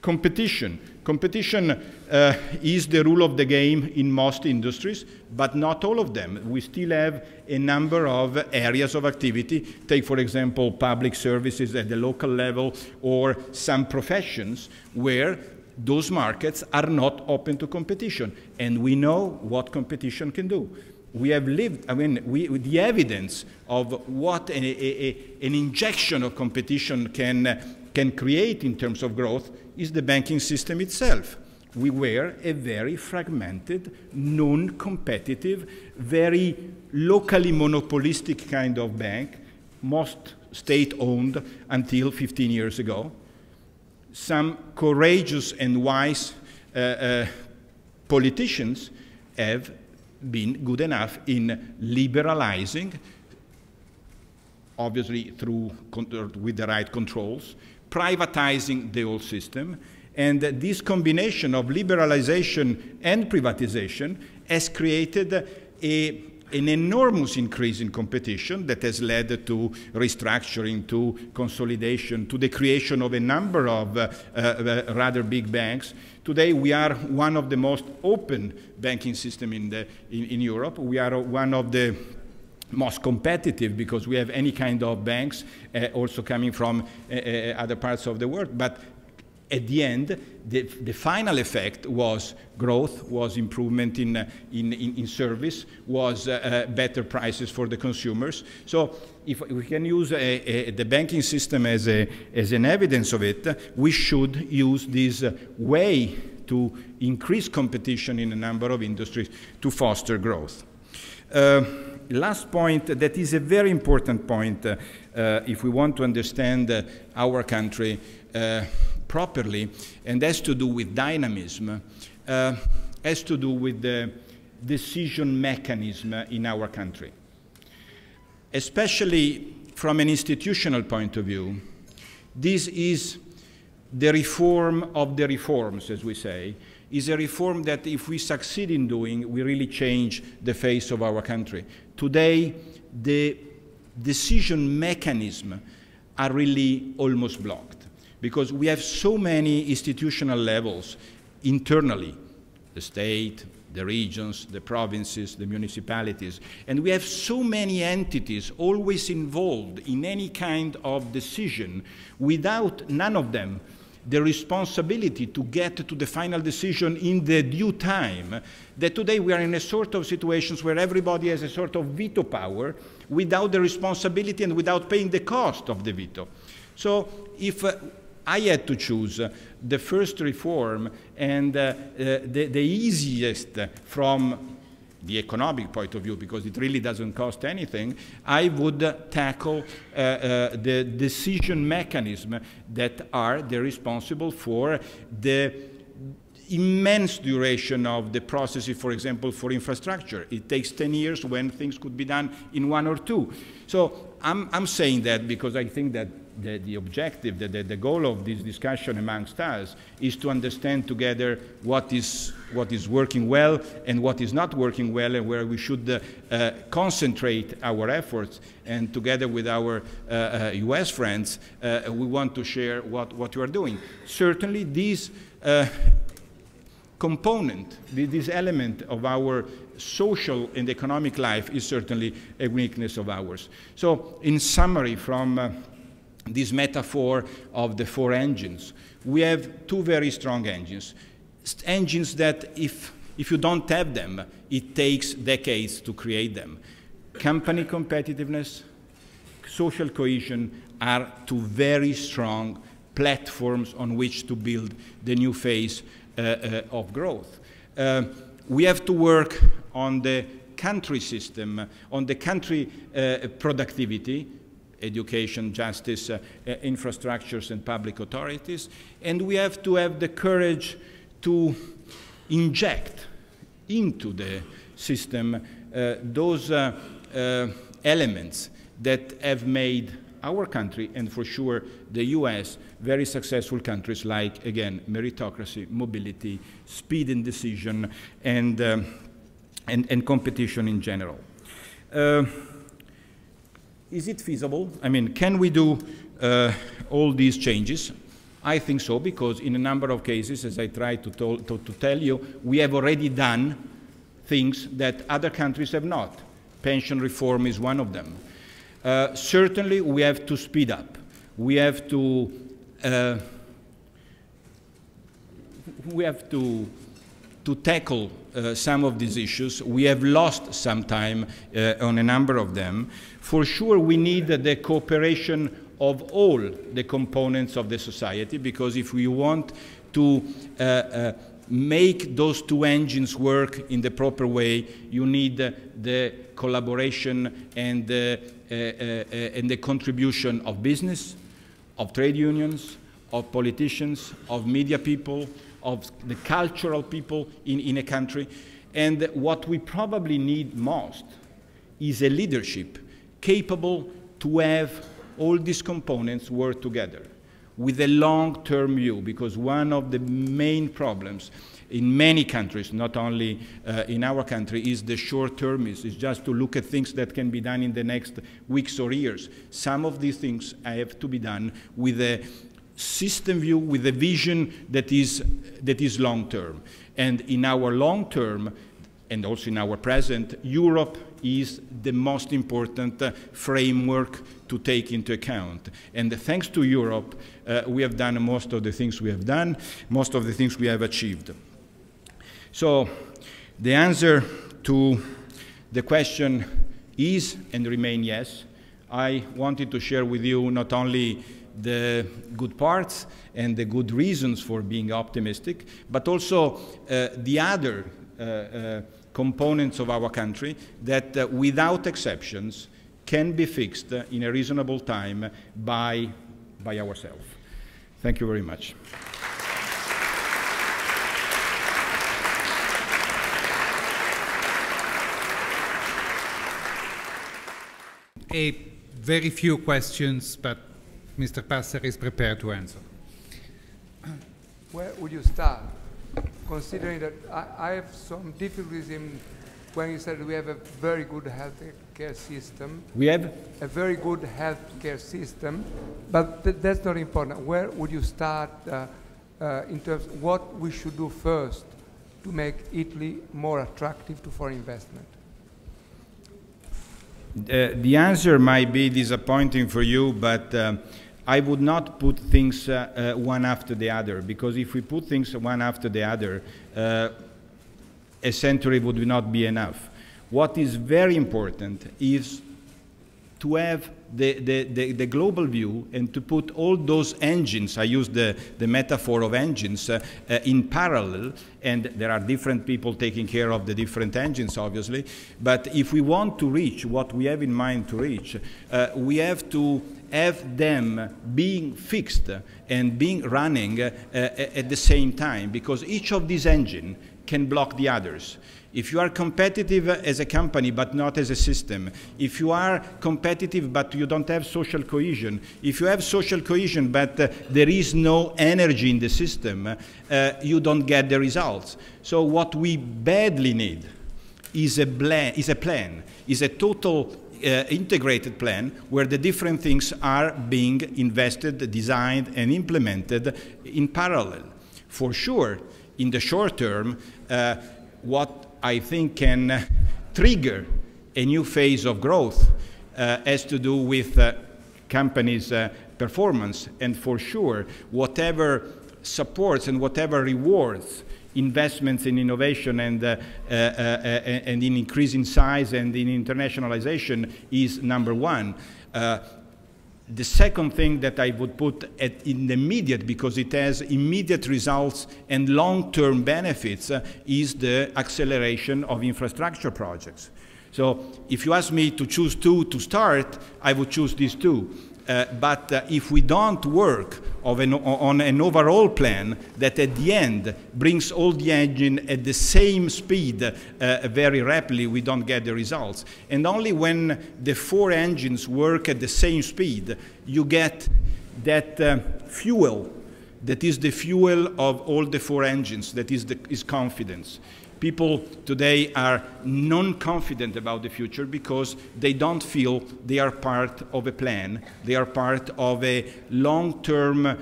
Competition. Competition is the rule of the game in most industries, but not all of them. We still have a number of areas of activity. Take, for example, public services at the local level or some professions where those markets are not open to competition. And we know what competition can do. We have lived, I mean, the evidence of what an injection of competition can create in terms of growth is the banking system itself. We were a very fragmented, non-competitive, very locally monopolistic kind of bank, most state-owned until 15 years ago. Some courageous and wise politicians have been good enough in liberalizing, obviously with the right controls, privatizing the whole system, and this combination of liberalization and privatization has created an enormous increase in competition that has led to restructuring, to consolidation, to the creation of a number of rather big banks. Today we are one of the most open banking systems in Europe. We are one of the most competitive because we have any kind of banks also coming from other parts of the world. But at the end, the final effect was growth, was improvement in service, was better prices for the consumers. So if we can use the banking system as an evidence of it, we should use this way to increase competition in a number of industries to foster growth. Last point, that is a very important point if we want to understand our country properly, and has to do with dynamism, has to do with the decision mechanism in our country. Especially from an institutional point of view, this is the reform of the reforms, as we say, is a reform that if we succeed in doing, we really change the face of our country. Today, the decision mechanisms are really almost blocked because we have so many institutional levels internally, the state, the regions, the provinces, the municipalities, and we have so many entities always involved in any kind of decision without none of them the responsibility to get to the final decision in the due time, that today we are in a sort of situations where everybody has a sort of veto power without the responsibility and without paying the cost of the veto. So if I had to choose the first reform and the easiest from the economic point of view, because it really doesn't cost anything, I would tackle the decision mechanism that are responsible for the immense duration of the processes, for example, for infrastructure. It takes 10 years when things could be done in 1 or 2. So I'm saying that because I think that the objective, the goal of this discussion amongst us is to understand together what is working well and what is not working well, and where we should concentrate our efforts. And together with our US friends, we want to share what you are doing. Certainly this component, this element of our social and economic life is certainly a weakness of ours. So in summary, from this metaphor of the 4 engines, we have 2 very strong engines. Engines that if you don't have them, it takes decades to create them. Company competitiveness, social cohesion are 2 very strong platforms on which to build the new phase of growth. We have to work on the country system, on the country productivity, education, justice, infrastructures, and public authorities. And we have to have the courage to inject into the system those elements that have made our country, and for sure the US, very successful countries like, again, meritocracy, mobility, speed in decision, and competition in general. Is it feasible? I mean, can we do all these changes? I think so, because in a number of cases, as I tried to tell you, we have already done things that other countries have not. Pension reform is one of them. Certainly, we have to speed up. We have to tackle some of these issues. We have lost some time on a number of them. For sure, we need the cooperation of all the components of the society, because if we want to make those two engines work in the proper way, you need the collaboration and the contribution of business, of trade unions, of politicians, of media people, of the cultural people in a country. And what we probably need most is a leadership capable to have all these components work together with a long-term view, because one of the main problems in many countries, not only in our country, is the short-termism. It's just to look at things that can be done in the next weeks or years. Some of these things have to be done with a system view, with a vision that is long-term. And in our long-term, and also in our present, Europe is the most important framework to take into account. And thanks to Europe, we have done most of the things we have done, most of the things we have achieved. So the answer to the question is and remain yes. I wanted to share with you not only the good parts and the good reasons for being optimistic, but also the other components of our country that without exceptions can be fixed in a reasonable time by ourselves. Thank you very much. Very few questions, but Mr. Passera is prepared to answer. Where would you start? Considering that I have some difficulties in when you said we have a very good health care system. We have? A very good health care system, but that's not important. Where would you start in terms of what we should do first to make Italy more attractive to foreign investment? The answer might be disappointing for you, but I would not put things one after the other, because if we put things one after the other, a century would not be enough. What is very important is to have the global view and to put all those engines, I use the metaphor of engines, in parallel, and there are different people taking care of the different engines, obviously, but if we want to reach what we have in mind to reach, we have to have them being fixed and being running at the same time, because each of these engines can block the others. If you are competitive as a company but not as a system, if you are competitive but you don't have social cohesion, if you have social cohesion but there is no energy in the system, you don't get the results. So what we badly need is a plan, is a total integrated plan where the different things are being invested, designed, and implemented in parallel. For sure, in the short term, what I think can trigger a new phase of growth has to do with companies' performance. And for sure, whatever supports and whatever rewards investments in innovation and in increasing size and in internationalization is number one. The second thing that I would put in the immediate, because it has immediate results and long-term benefits, is the acceleration of infrastructure projects. So if you ask me to choose two to start, I would choose these two. But if we don't work on an overall plan that at the end brings all the engine at the same speed very rapidly, we don't get the results. And only when the four engines work at the same speed, you get that fuel that is the fuel of all the four engines, that is confidence. People today are non-confident about the future because they don't feel they are part of a plan, they are part of a long-term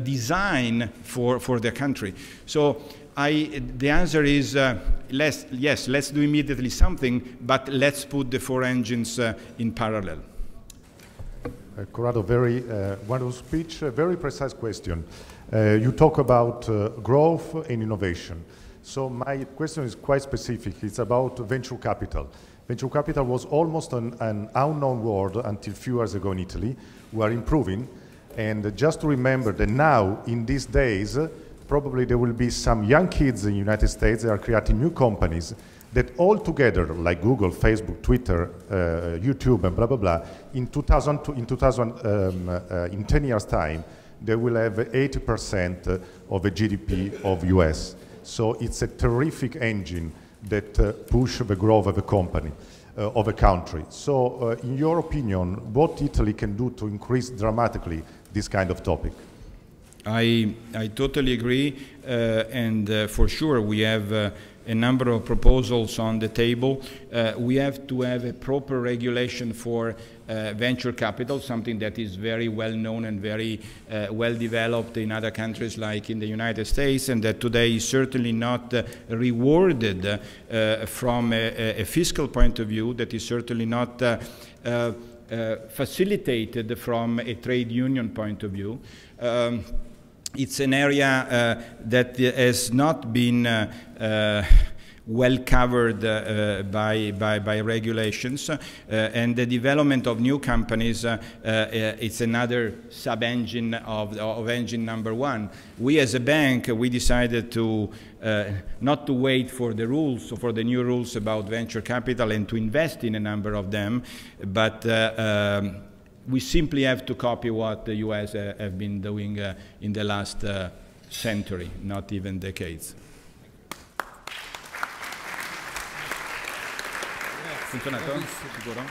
design for their country. So the answer is yes, let's do immediately something, but let's put the 4 engines in parallel. Corrado, very wonderful speech, very precise question. You talk about growth and innovation. So my question is quite specific. It's about venture capital. Venture capital was almost an unknown word until a few years ago in Italy. We are improving. And just to remember that now, in these days, probably there will be some young kids in the United States that are creating new companies that all together, like Google, Facebook, Twitter, YouTube, and blah, blah, blah, in 10 years' time, they will have 80% of the GDP of US. So it's a terrific engine that pushes the growth of a company, of a country. So in your opinion, what Italy can do to increase dramatically this kind of topic? I totally agree, and for sure we have a number of proposals on the table. We have to have a proper regulation for venture capital, something that is very well known and very well developed in other countries like in the United States, and that today is certainly not rewarded from a fiscal point of view, that is certainly not facilitated from a trade union point of view. It's an area that has not been well covered by regulations, and the development of new companies, it's another sub-engine of engine number 1. We as a bank, we decided to not to wait for the rules, for the new rules about venture capital, and to invest in a number of them, but we simply have to copy what the US have been doing in the last century, not even decades. Funzionato? Sicuro?